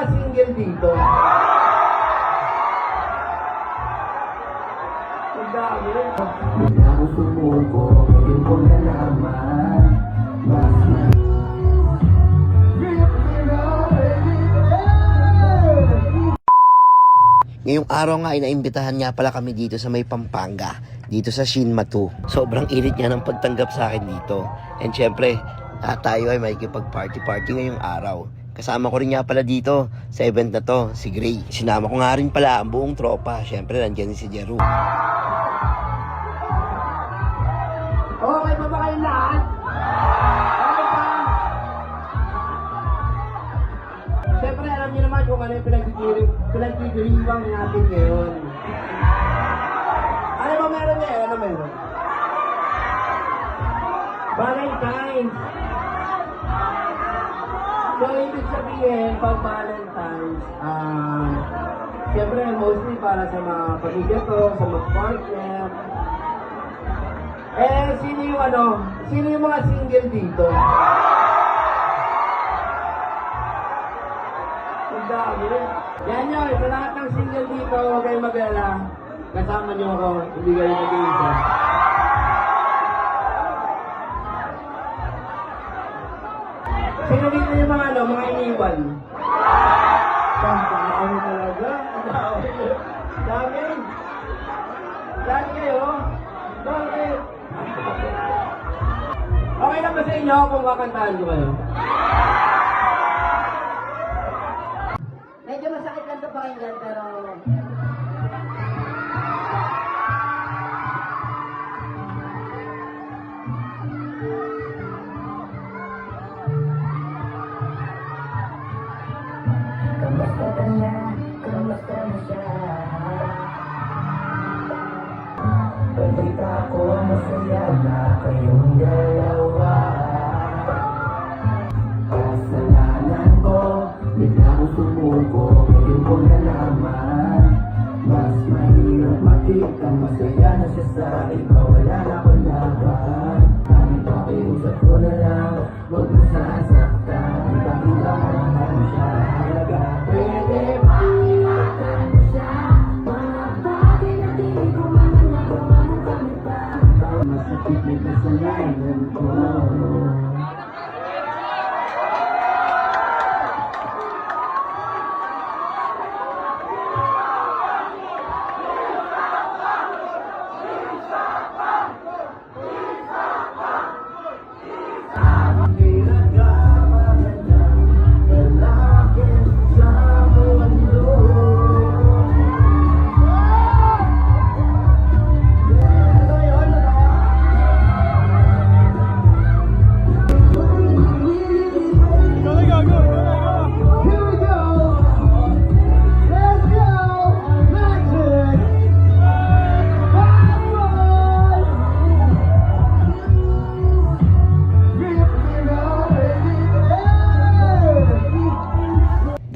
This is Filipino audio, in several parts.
single dito? Ang dami. Bigla ko sumuko, ngayon ko nalaman. Ngayong araw nga ay naimbitahan nga pala kami dito sa may Pampanga, dito sa Shinmatu. Sobrang init niya ng pagtanggap sa akin dito. And syempre, tayo ay makikipag-party ngayong araw. Kasama ko rin nga pala dito sa event na to, si Gray. Sinama ko nga rin pala ang buong tropa. Syempre, nandiyan si Jeru. Okay pa ba kayong lahat? Okay pa? Siyempre, alam niyo naman kung ano yung pinagdidiriwang natin ngayon. Ano ba meron ngayon? Ano meron? Valentine's. So, ibig sabihin, pag Valentine's, siyempre, mostly para sa mga pamilya to, sa mga partner. Sino yung mga single dito? Ang dami. Yan yun, sa lahat ng single dito, huwag kayong mag-alala. Kasama niyo ako, hindi kayo mag-iisa. Sino dito yung mga iniwan? Ano talaga? Dami. Dami kayo. Bakit? Okay lang ba sa inyo kung kakantahan ko kayo? Medyo masakit lang ito pakinggan, pero... Kamusta ka na? Kamusta na siya? Balita ko masaya na kayong dalawa. Kasalanan ko, bigla ko sumuko, ngayon ko nalaman. Mas mahirap makita, masaya na siya sa iba, wala na akong laban. Kami pakiusap ko na lang, huwag mo sasaktan. Ipakita mo naman siya halaga. Pwede ba ingatan mo siya? Mga bagay na di ko man nagawa mo kami pa. Masakit may kasalanan ko.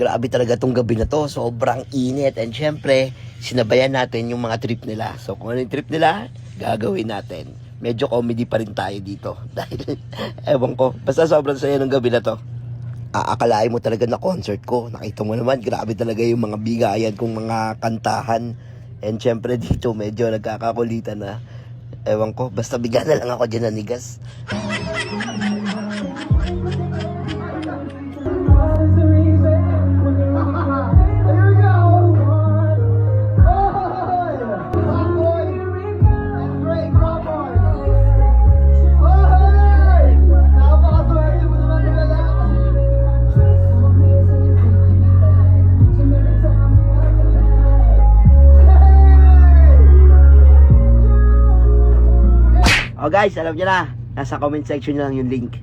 Grabe talaga tong gabi na to. Sobrang init. And syempre, sinabayan natin yung mga trip nila. So kung ano yung trip nila, gagawin natin. Medyo comedy pa rin tayo dito. Dahil, ewan ko, basta sobrang saya ng gabi na to. Aakalain mo talaga na concert ko. Nakita mo naman, grabe talaga yung mga bigayan kong mga kantahan. And syempre dito, medyo nagkakakulitan na. Ewan ko, basta bigla na lang ako dyan nanigas. Oh guys, alam nyo na, nasa comment section nyo lang yung link.